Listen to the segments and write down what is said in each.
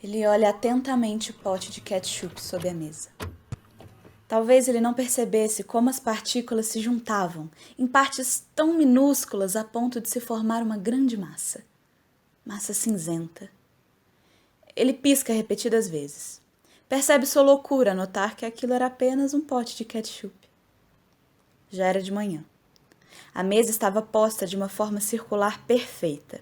Ele olha atentamente o pote de ketchup sob a mesa. Talvez ele não percebesse como as partículas se juntavam em partes tão minúsculas a ponto de se formar uma grande massa. Massa cinzenta. Ele pisca repetidas vezes. Percebe sua loucura ao notar que aquilo era apenas um pote de ketchup. Já era de manhã. A mesa estava posta de uma forma circular perfeita.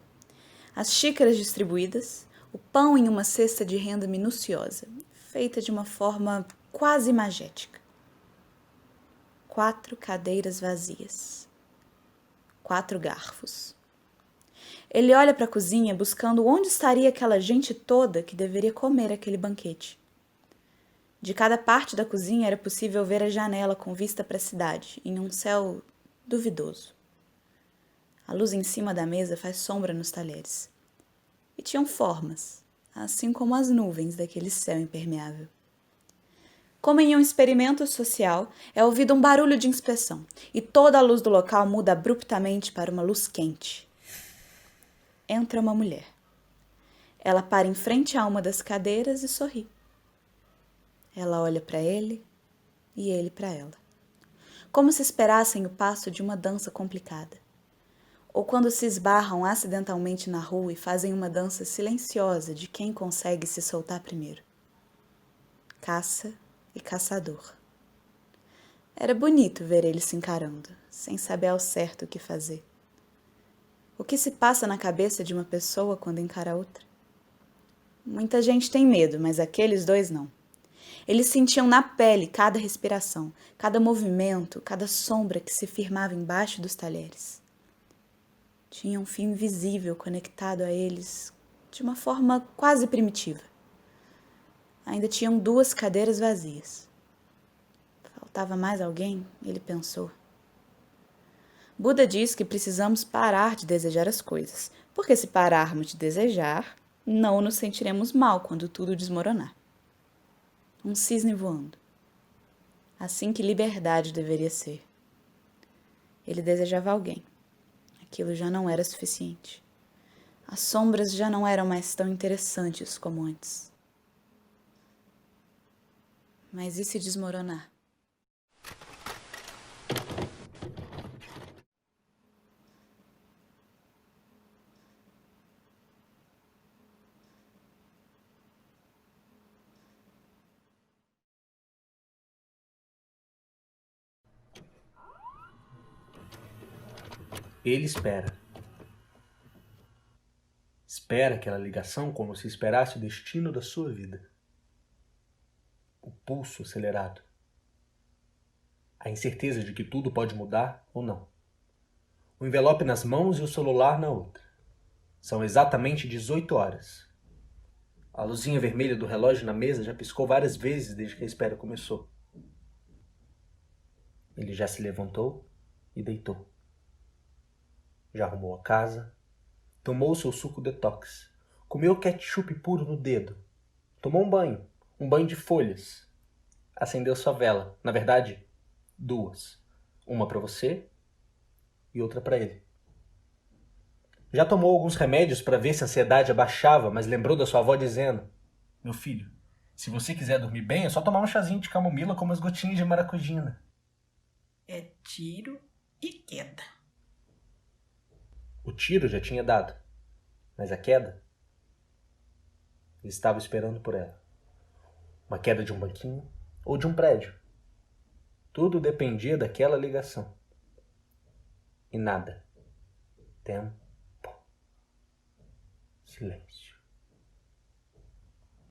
As xícaras distribuídas, o pão em uma cesta de renda minuciosa, feita de uma forma quase magética. 4 cadeiras vazias. 4 garfos. Ele olha para a cozinha buscando onde estaria aquela gente toda que deveria comer aquele banquete. De cada parte da cozinha era possível ver a janela com vista para a cidade, em um céu duvidoso. A luz em cima da mesa faz sombra nos talheres. E tinham formas, assim como as nuvens daquele céu impermeável. Como em um experimento social, é ouvido um barulho de inspeção, e toda a luz do local muda abruptamente para uma luz quente. Entra uma mulher. Ela para em frente a uma das cadeiras e sorri. Ela olha para ele e ele para ela. Como se esperassem o passo de uma dança complicada. Ou quando se esbarram acidentalmente na rua e fazem uma dança silenciosa de quem consegue se soltar primeiro. Caça e caçador. Era bonito ver eles se encarando, sem saber ao certo o que fazer. O que se passa na cabeça de uma pessoa quando encara outra? Muita gente tem medo, mas aqueles dois não. Eles sentiam na pele cada respiração, cada movimento, cada sombra que se firmava embaixo dos talheres. Tinha um fio invisível conectado a eles de uma forma quase primitiva. Ainda tinham 2 cadeiras vazias. Faltava mais alguém, ele pensou. Buda diz que precisamos parar de desejar as coisas, porque se pararmos de desejar, não nos sentiremos mal quando tudo desmoronar. Um cisne voando. Assim que liberdade deveria ser. Ele desejava alguém. Aquilo já não era suficiente. As sombras já não eram mais tão interessantes como antes. Mas e se desmoronar? Ele espera. Espera aquela ligação como se esperasse o destino da sua vida. O pulso acelerado. A incerteza de que tudo pode mudar ou não. O envelope nas mãos e o celular na outra. São exatamente 18 horas. A luzinha vermelha do relógio na mesa já piscou várias vezes desde que a espera começou. Ele já se levantou e deitou. Já arrumou a casa, tomou seu suco detox, comeu ketchup puro no dedo, tomou um banho de folhas, acendeu sua vela, na verdade, 2, uma para você e outra para ele. Já tomou alguns remédios para ver se a ansiedade abaixava, mas lembrou da sua avó dizendo: meu filho, se você quiser dormir bem, é só tomar um chazinho de camomila com umas gotinhas de maracujina. É tiro e queda. O tiro já tinha dado, mas a queda, ele estava esperando por ela. Uma queda de um banquinho ou de um prédio. Tudo dependia daquela ligação. E nada. Tempo. Silêncio.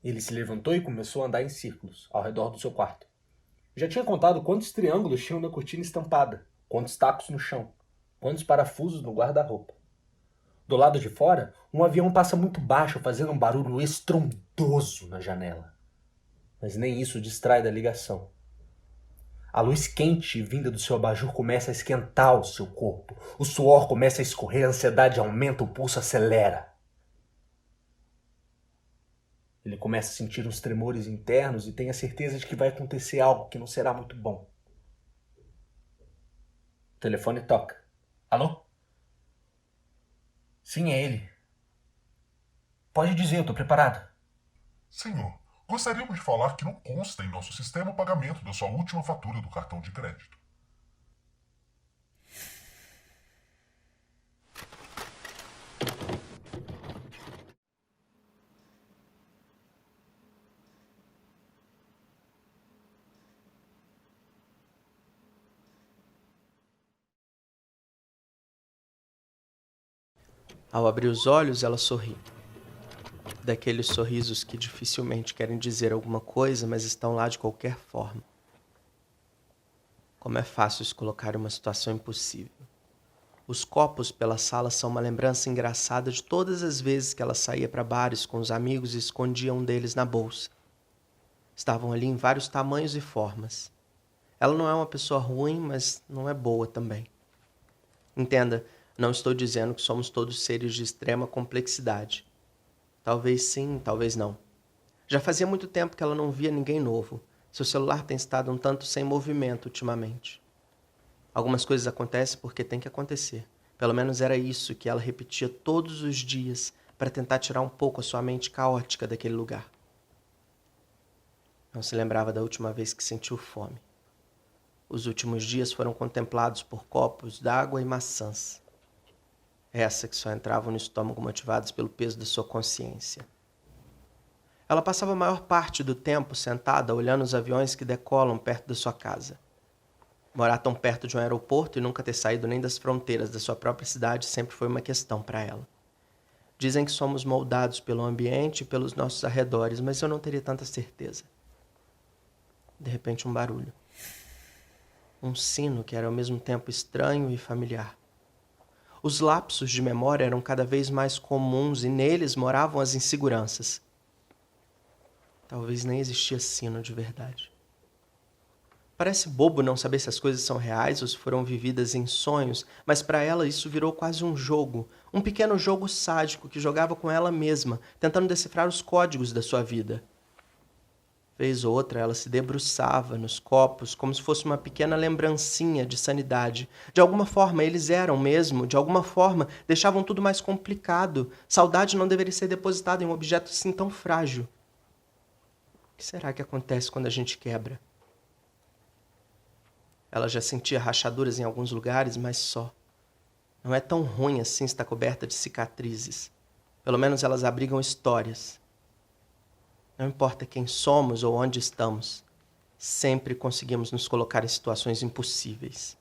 Ele se levantou e começou a andar em círculos ao redor do seu quarto. Já tinha contado quantos triângulos tinham na cortina estampada, quantos tacos no chão, quantos parafusos no guarda-roupa. Do lado de fora, um avião passa muito baixo, fazendo um barulho estrondoso na janela. Mas nem isso distrai da ligação. A luz quente vinda do seu abajur começa a esquentar o seu corpo. O suor começa a escorrer, a ansiedade aumenta, o pulso acelera. Ele começa a sentir uns tremores internos e tem a certeza de que vai acontecer algo que não será muito bom. O telefone toca. Alô? Sim, é ele. Pode dizer, eu tô preparado. Senhor, gostaríamos de falar que não consta em nosso sistema o pagamento da sua última fatura do cartão de crédito. Ao abrir os olhos, ela sorri. Daqueles sorrisos que dificilmente querem dizer alguma coisa, mas estão lá de qualquer forma. Como é fácil se colocar em uma situação impossível. Os copos pela sala são uma lembrança engraçada de todas as vezes que ela saía para bares com os amigos e escondia um deles na bolsa. Estavam ali em vários tamanhos e formas. Ela não é uma pessoa ruim, mas não é boa também. Entenda, não estou dizendo que somos todos seres de extrema complexidade. Talvez sim, talvez não. Já fazia muito tempo que ela não via ninguém novo. Seu celular tem estado um tanto sem movimento ultimamente. Algumas coisas acontecem porque tem que acontecer. Pelo menos era isso que ela repetia todos os dias para tentar tirar um pouco a sua mente caótica daquele lugar. Não se lembrava da última vez que sentiu fome. Os últimos dias foram contemplados por copos d'água e maçãs. Essa que só entravam no estômago motivados pelo peso da sua consciência. Ela passava a maior parte do tempo sentada olhando os aviões que decolam perto da sua casa. Morar tão perto de um aeroporto e nunca ter saído nem das fronteiras da sua própria cidade sempre foi uma questão para ela. Dizem que somos moldados pelo ambiente e pelos nossos arredores, mas eu não teria tanta certeza. De repente, um barulho. Um sino que era ao mesmo tempo estranho e familiar. Os lapsos de memória eram cada vez mais comuns e neles moravam as inseguranças. Talvez nem existia sino de verdade. Parece bobo não saber se as coisas são reais ou se foram vividas em sonhos, mas para ela isso virou quase um jogo, um pequeno jogo sádico que jogava com ela mesma, tentando decifrar os códigos da sua vida. Vez ou outra ela se debruçava nos copos como se fosse uma pequena lembrancinha de sanidade. De alguma forma eles eram mesmo, de alguma forma deixavam tudo mais complicado. Saudade não deveria ser depositada em um objeto assim tão frágil. O que será que acontece quando a gente quebra? Ela já sentia rachaduras em alguns lugares, mas só. Não é tão ruim assim estar coberta de cicatrizes. Pelo menos elas abrigam histórias. Não importa quem somos ou onde estamos, sempre conseguimos nos colocar em situações impossíveis.